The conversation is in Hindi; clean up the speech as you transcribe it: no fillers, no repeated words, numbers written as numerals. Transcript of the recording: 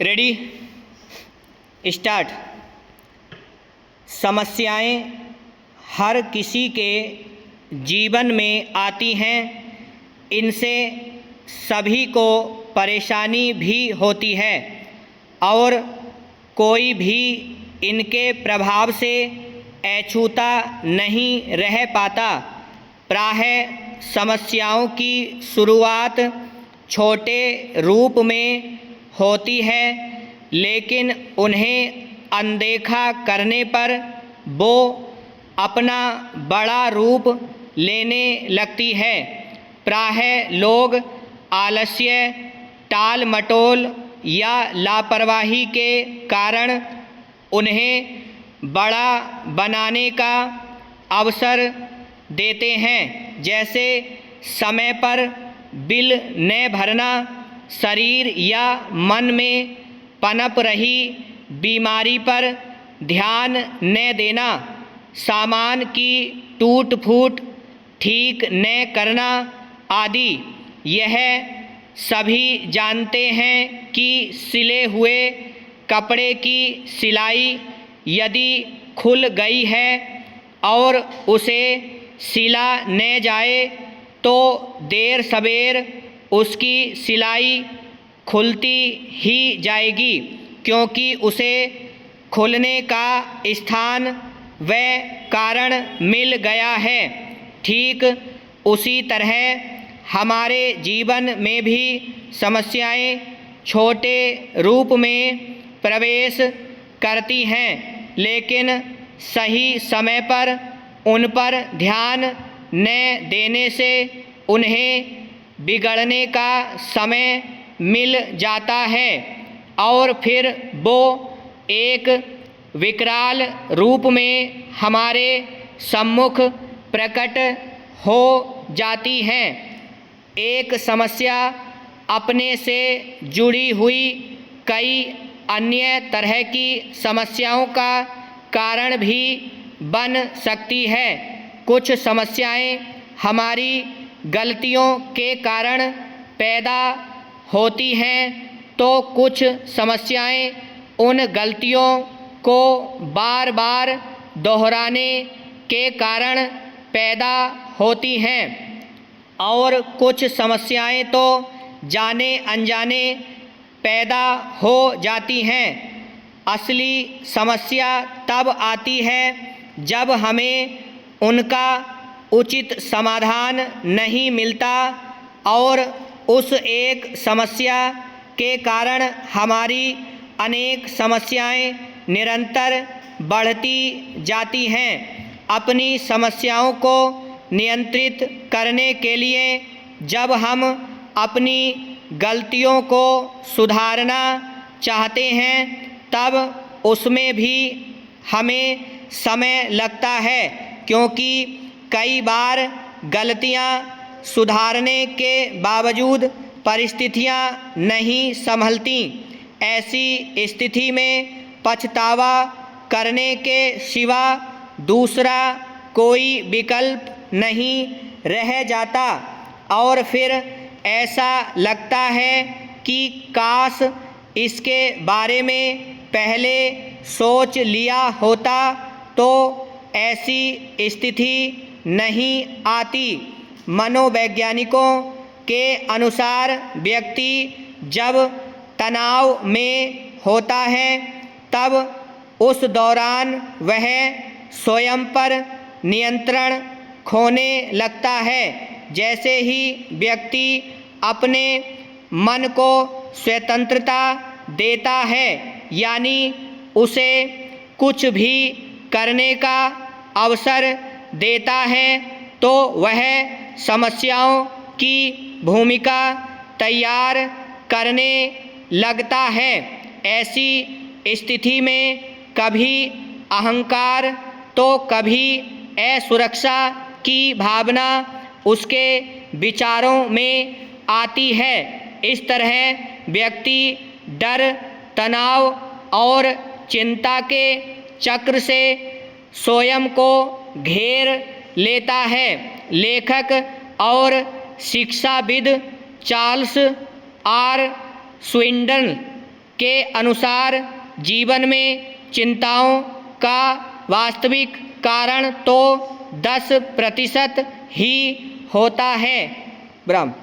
Ready start. समस्याएं हर किसी के जीवन में आती हैं। इनसे सभी को परेशानी भी होती है और कोई भी इनके प्रभाव से अछूता नहीं रह पाता। प्रायः समस्याओं की शुरुआत छोटे रूप में होती है, लेकिन उन्हें अनदेखा करने पर वो अपना बड़ा रूप लेने लगती है। प्रायः लोग आलस्य, टाल मटोल या लापरवाही के कारण उन्हें बड़ा बनाने का अवसर देते हैं, जैसे समय पर बिल न भरना, शरीर या मन में पनप रही बीमारी पर ध्यान न देना, सामान की टूट फूट ठीक न करना आदि। यह सभी जानते हैं कि सिले हुए कपड़े की सिलाई यदि खुल गई है और उसे सिला न जाए तो देर सवेर उसकी सिलाई खुलती ही जाएगी, क्योंकि उसे खुलने का स्थान व कारण मिल गया है। ठीक उसी तरह हमारे जीवन में भी समस्याएं छोटे रूप में प्रवेश करती हैं, लेकिन सही समय पर उन पर ध्यान न देने से उन्हें बिगड़ने का समय मिल जाता है और फिर वो एक विकराल रूप में हमारे सम्मुख प्रकट हो जाती हैं। एक समस्या अपने से जुड़ी हुई कई अन्य तरह की समस्याओं का कारण भी बन सकती है। कुछ समस्याएं हमारी गलतियों के कारण पैदा होती हैं, तो कुछ समस्याएं उन गलतियों को बार बार दोहराने के कारण पैदा होती हैं और कुछ समस्याएं तो जाने अनजाने पैदा हो जाती हैं। असली समस्या तब आती है जब हमें उनका उचित समाधान नहीं मिलता और उस एक समस्या के कारण हमारी अनेक समस्याएं निरंतर बढ़ती जाती हैं। अपनी समस्याओं को नियंत्रित करने के लिए जब हम अपनी गलतियों को सुधारना चाहते हैं, तब उसमें भी हमें समय लगता है, क्योंकि कई बार गलतियां सुधारने के बावजूद परिस्थितियां नहीं संभलती। ऐसी स्थिति में पछतावा करने के सिवा दूसरा कोई विकल्प नहीं रह जाता और फिर ऐसा लगता है कि काश इसके बारे में पहले सोच लिया होता तो ऐसी स्थिति नहीं आती। मनोवैज्ञानिकों के अनुसार व्यक्ति जब तनाव में होता है तब उस दौरान वह स्वयं पर नियंत्रण खोने लगता है। जैसे ही व्यक्ति अपने मन को स्वतंत्रता देता है, यानी उसे कुछ भी करने का अवसर देता है, तो वह समस्याओं की भूमिका तैयार करने लगता है। ऐसी स्थिति में कभी अहंकार तो कभी असुरक्षा की भावना उसके विचारों में आती है। इस तरह व्यक्ति डर, तनाव और चिंता के चक्र से स्वयं को घेर लेता है। लेखक और शिक्षाविद चार्ल्स आर स्विंडन के अनुसार जीवन में चिंताओं का वास्तविक कारण तो 10% ही होता है। ब्रह्म।